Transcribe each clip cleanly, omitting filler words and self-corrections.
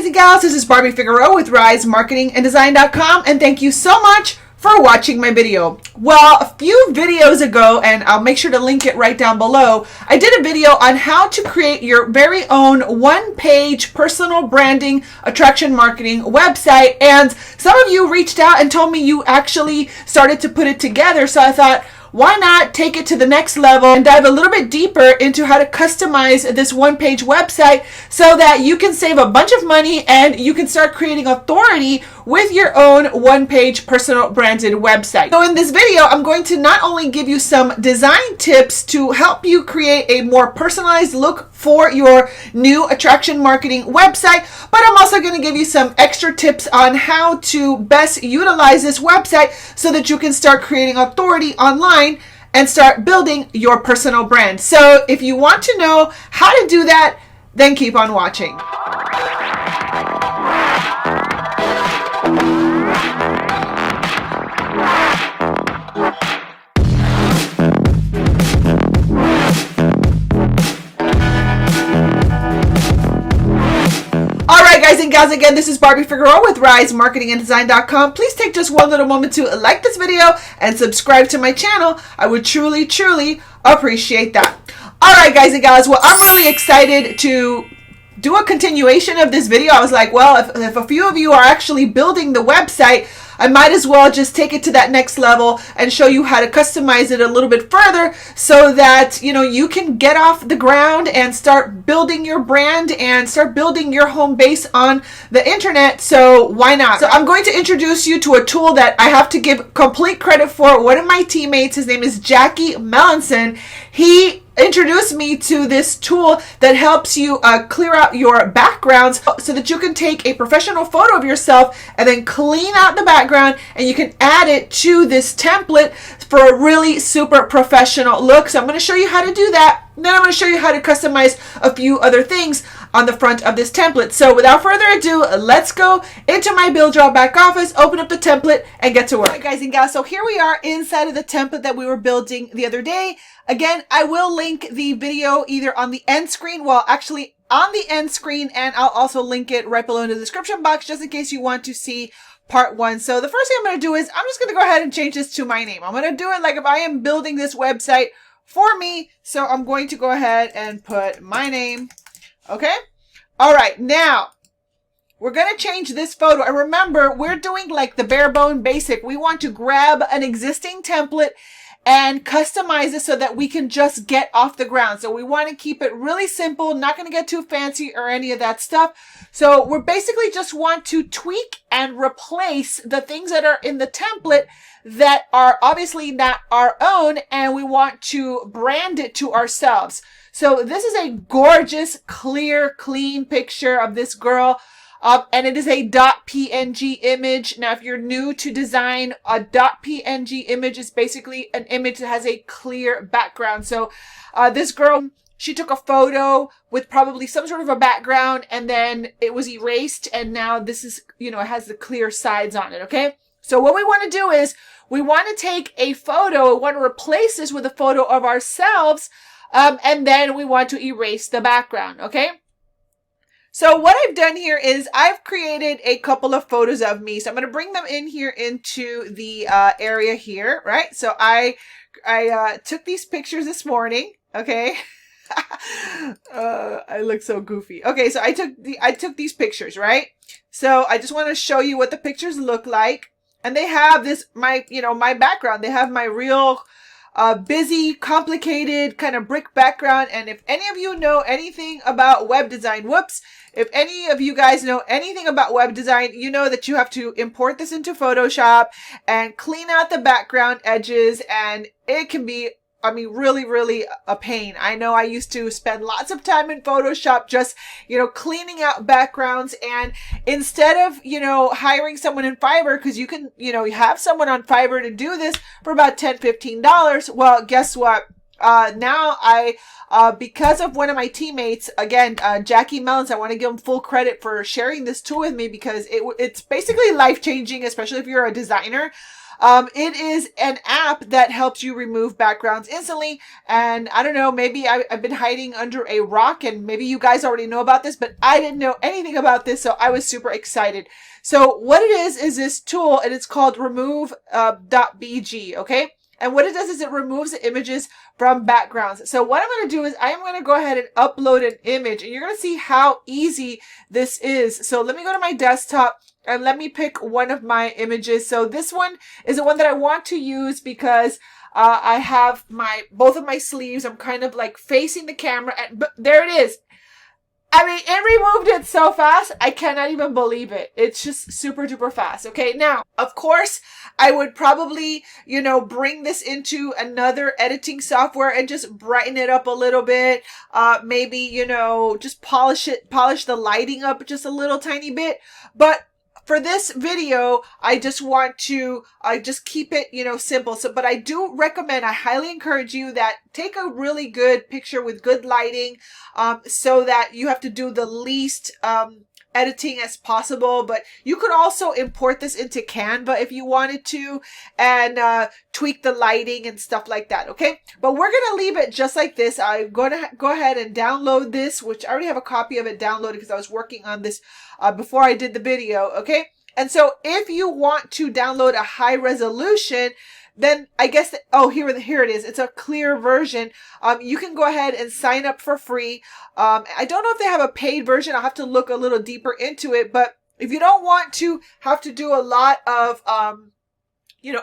guys and gals, this is Barbie Figueroa with RiseMarketingAndDesign.com, and thank you so much for watching my video. Well, a few videos ago, and I'll make sure to link it right down below, I did a video on how to create your very own one-page personal branding attraction marketing website, and some of you reached out and told me you actually started to put it together, so I thought, why not take it to the next level and dive a little bit deeper into how to customize this one-page website so that you can save a bunch of money and you can start creating authority with your own one-page personal branded website. So in this video, I'm going to not only give you some design tips to help you create a more personalized look for your new attraction marketing website, but I'm also going to give you some extra tips on how to best utilize this website so that you can start creating authority online and start building your personal brand. So if you want to know how to do that, then keep on watching. Alright guys and gals, again, this is Barbie Figueroa with RiseMarketingAndDesign.com. Please take just one little moment to like this video and subscribe to my channel. I would truly, truly appreciate that. Alright guys and gals, well, I'm really excited to do a continuation of this video. I was like, well, if a few of you are actually building the website, I might as well just take it to that next level and show you how to customize it a little bit further so that, you know, you can get off the ground and start building your brand and start building your home base on the internet. So why not? So I'm going to introduce you to a tool that I have to give complete credit for. One of my teammates, his name is Jackie Mellinson. He introduced me to this tool that helps you clear out your backgrounds so that you can take a professional photo of yourself and then clean out the background, and you can add it to this template for a really super professional look. So I'm going to show you how to do that. Then I'm going to show you how to customize a few other things on the front of this template. So without further ado, let's go into my BuilderAll back office, open up the template, and get to work. All right, guys and gals, so here we are inside of the template that we were building the other day. Again, I will link the video either on the end screen, well, actually on the end screen, and I'll also link it right below in the description box just in case you want to see part one. So the first thing I'm going to do is I'm just going to go ahead and change this to my name. I'm going to do it like if I am building this website for me. So I'm going to go ahead and put my name. Okay. All right. Now we're going to change this photo. And remember, we're doing like the bare bone basic. We want to grab an existing template and customize it so that we can just get off the ground. So we want to keep it really simple, not going to get too fancy or any of that stuff. So we're basically just want to tweak and replace the things that are in the template that are obviously not our own, and we want to brand it to ourselves. So this is a gorgeous, clear, clean picture of this girl. And it is a .png image. Now, if you're new to design, a .png image is basically an image that has a clear background. So this girl, she took a photo with probably some sort of a background, and then it was erased, and now this is, you know, it has the clear sides on it, okay? So what we want to do is we want to take a photo, we want to replace this with a photo of ourselves, and then we want to erase the background, okay? So what I've done here is I've created a couple of photos of me. So I'm going to bring them in here into the area here, right? So I took these pictures this morning, okay? I look so goofy. Okay, so I took these pictures, right? So I just want to show you what the pictures look like. And they have this, my background. They have my real busy, complicated kind of brick background. And if any of you know anything about web design, whoops, if any of you guys know anything about web design, you know that you have to import this into Photoshop and clean out the background edges. And it can be, I mean, really, really a pain. I know I used to spend lots of time in Photoshop just, you know, cleaning out backgrounds. And instead of, you know, hiring someone in Fiverr, because you can, you know, you have someone on Fiverr to do this for about $10, $15. Well, guess what? Now because of one of my teammates, again, Jackie Mellinson, I want to give him full credit for sharing this tool with me because it's basically life-changing, especially if you're a designer. It is an app that helps you remove backgrounds instantly. And I don't know, maybe I've been hiding under a rock and maybe you guys already know about this, but I didn't know anything about this. So I was super excited. So what it is this tool, and it's called Remove.bg. Okay. And what it does is it removes the images from backgrounds. So what I'm going to do is I am going to go ahead and upload an image, and you're going to see how easy this is. So let me go to my desktop and let me pick one of my images. So this one is the one that I want to use because I have both of my sleeves. I'm kind of like facing the camera, but there it is. I mean, it removed it so fast, I cannot even believe it. It's just super duper fast. Okay, now, of course, I would probably, bring this into another editing software and just brighten it up a little bit. Maybe, just polish the lighting up just a little tiny bit. But for this video, I just want to just keep it, simple. But I do recommend, I highly encourage you that take a really good picture with good lighting, so that you have to do the least editing as possible. But you could also import this into Canva if you wanted to, and tweak the lighting and stuff like that. Okay, but we're gonna leave it just like this. I'm gonna go ahead and download this, which I already have a copy of it downloaded because I was working on this before I did the video. Okay, and so if you want to download a high resolution, then I guess here it is. It's a clear version. You can go ahead and sign up for free. I don't know if they have a paid version. I'll have to look a little deeper into it. But if you don't want to have to do a lot of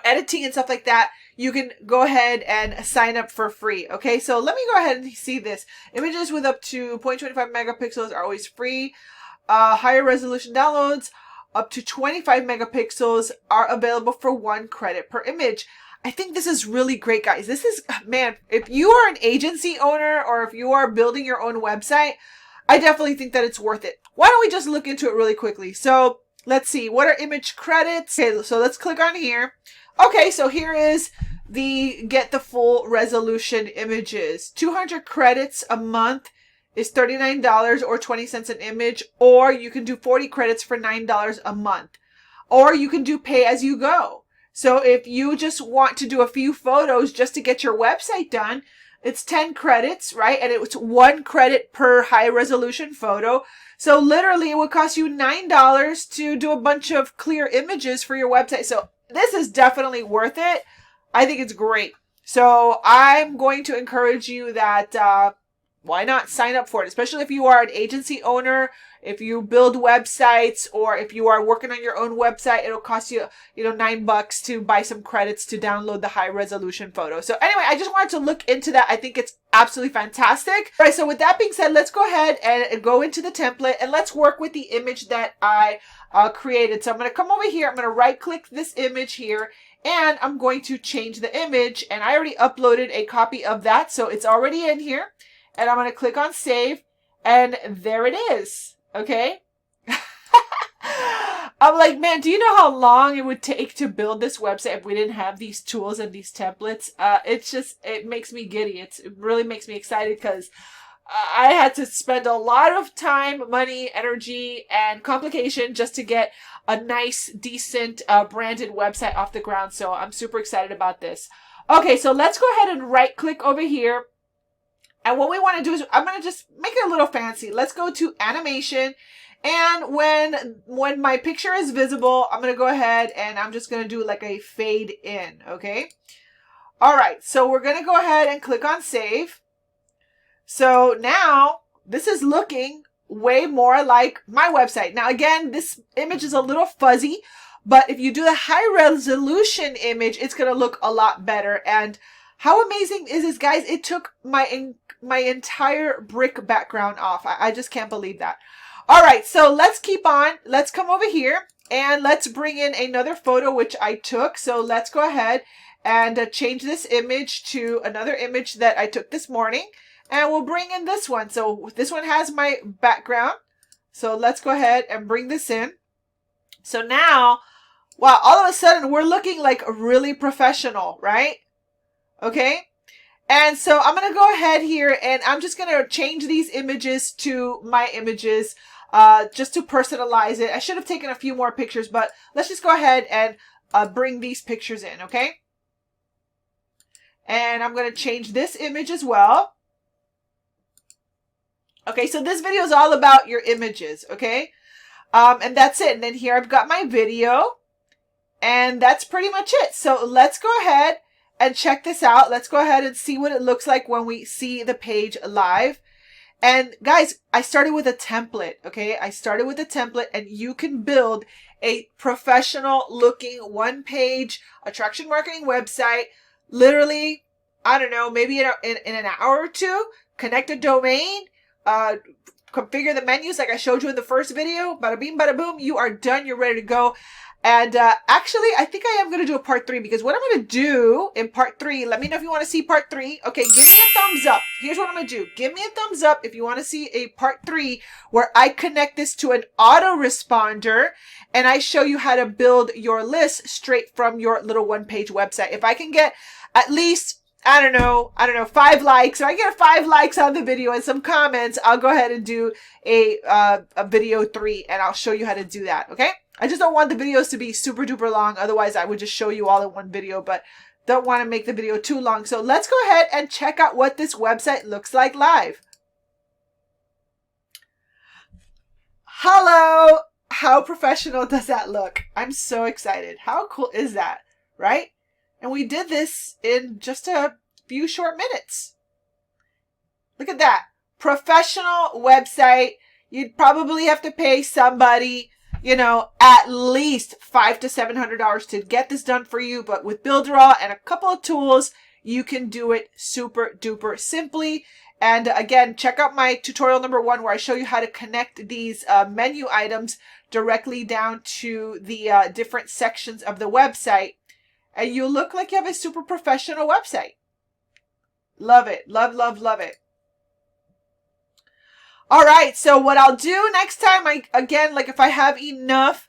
editing and stuff like that, you can go ahead and sign up for free. Okay, so let me go ahead and see this. Images with up to 0.25 megapixels are always free. Higher resolution downloads up to 25 megapixels are available for 1 credit per image. I think this is really great, guys. This is, man, if you are an agency owner or if you are building your own website, I definitely think that it's worth it. Why don't we just look into it really quickly? So let's see, what are image credits? Okay, so let's click on here. Okay, so here is get the full resolution images. 200 credits a month is $39 or 20 cents an image, or you can do 40 credits for $9 a month, or you can do pay as you go. So if you just want to do a few photos just to get your website done, it's 10 credits, right? And it's 1 credit per high resolution photo. So literally it would cost you $9 to do a bunch of clear images for your website. So this is definitely worth it. I think it's great. So I'm going to encourage you that, why not sign up for it? Especially if you are an agency owner, if you build websites, or if you are working on your own website, it'll cost you, $9 to buy some credits to download the high resolution photo. So anyway, I just wanted to look into that. I think it's absolutely fantastic. All right, so with that being said, let's go ahead and go into the template and let's work with the image that I created. So I'm going to come over here. I'm going to right click this image here, and I'm going to change the image. And I already uploaded a copy of that, so it's already in here. And I'm going to click on save, and there it is. Okay. I'm like, man, do you know how long it would take to build this website if we didn't have these tools and these templates? It makes me giddy. It really makes me excited because I had to spend a lot of time, money, energy, and complication just to get a nice, decent, branded website off the ground. So I'm super excited about this. Okay, so let's go ahead and right click over here. And what we want to do is, I'm going to just make it a little fancy. Let's go to animation. And when my picture is visible, I'm going to go ahead and I'm just going to do like a fade in. Okay. All right. So we're going to go ahead and click on save. So now this is looking way more like my website. Now, again, this image is a little fuzzy, but if you do the high resolution image, it's going to look a lot better. And how amazing is this, guys? It took my entire brick background off. I just can't believe that. All right, so let's keep on. Let's come over here and let's bring in another photo which I took. So let's go ahead and change this image to another image that I took this morning. And we'll bring in this one. So this one has my background. So let's go ahead and bring this in. So now, wow, all of a sudden we're looking like really professional, right? Okay. And so I'm going to go ahead here and I'm just going to change these images to my images, just to personalize it. I should have taken a few more pictures, but let's just go ahead and bring these pictures in, okay? And I'm going to change this image as well. Okay, so this video is all about your images, okay? And that's it. And then here I've got my video. And that's pretty much it. So let's go ahead and check this out. Let's go ahead and see what it looks like when we see the page live. And guys, I started with a template, okay? I started with a template, and you can build a professional looking one-page attraction marketing website. Literally, I don't know, maybe in an hour or two. Connect a domain, configure the menus like I showed you in the first video. Bada bing, bada boom. You are done. You're ready to go. And actually, I think I am going to do a part 3, because what I'm going to do in part 3, let me know if you want to see part 3. Okay, give me a thumbs up. Here's what I'm going to do. Give me a thumbs up if you want to see a part 3 where I connect this to an autoresponder and I show you how to build your list straight from your little one-page website. If I can get at least, I don't know, 5 likes, or I get 5 likes on the video and some comments, I'll go ahead and do a video 3, and I'll show you how to do that, okay? I just don't want the videos to be super duper long. Otherwise, I would just show you all in one video, but don't want to make the video too long. So let's go ahead and check out what this website looks like live. Hello. How professional does that look? I'm so excited. How cool is that, right? And we did this in just a few short minutes. Look at that. Professional website. You'd probably have to pay somebody, you know, at least $500 to $700 to get this done for you. But with Builderall and a couple of tools, you can do it super duper simply. And again, check out my tutorial number 1 where I show you how to connect these menu items directly down to the different sections of the website. And you look like you have a super professional website. Love it. Love, love, love it. All right, so what I'll do next time, again, like if I have enough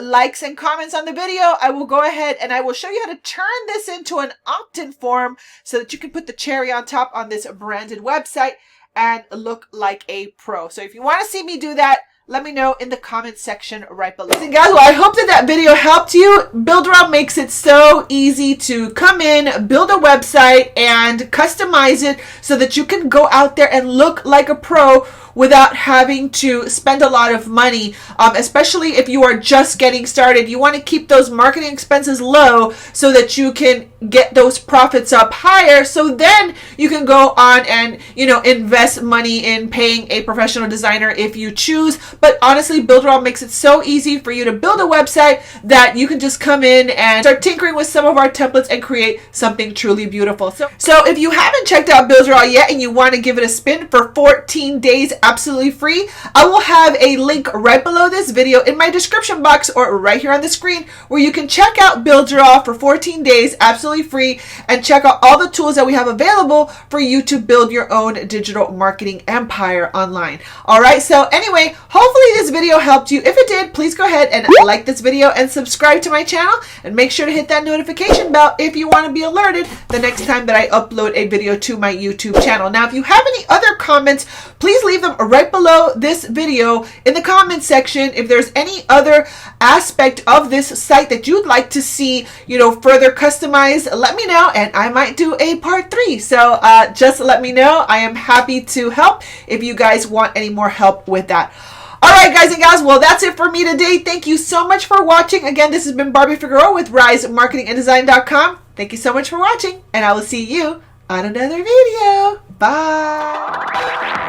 likes and comments on the video, I will go ahead and I will show you how to turn this into an opt-in form so that you can put the cherry on top on this branded website and look like a pro. So if you want to see me do that, let me know in the comment section right below. And guys, well, I hope that video helped you. Builderall makes it so easy to come in, build a website, and customize it so that you can go out there and look like a pro without having to spend a lot of money, especially if you are just getting started. You want to keep those marketing expenses low so that you can get those profits up higher, so then you can go on and, you know, invest money in paying a professional designer if you choose. But honestly, Builderall makes it so easy for you to build a website that you can just come in and start tinkering with some of our templates and create something truly beautiful. So if you haven't checked out Builderall yet and you want to give it a spin for 14 days absolutely free, I will have a link right below this video in my description box or right here on the screen where you can check out Builderall for 14 days absolutely free and check out all the tools that we have available for you to build your own digital marketing empire online. All right, so anyway, hopefully this video helped you. If it did, please go ahead and like this video and subscribe to my channel, and make sure to hit that notification bell if you want to be alerted the next time that I upload a video to my YouTube channel. Now, if you have any other comments, please leave them right below this video in the comment section. If there's any other aspect of this site that you'd like to see, you know, further customized, let me know and I might do a part 3. So just let me know. I am happy to help if you guys want any more help with that. All right, guys and gals, well, that's it for me today. Thank you so much for watching. Again, this has been Barbie Figueroa with RiseMarketingAndDesign.com. Thank you so much for watching, and I will see you on another video. Bye.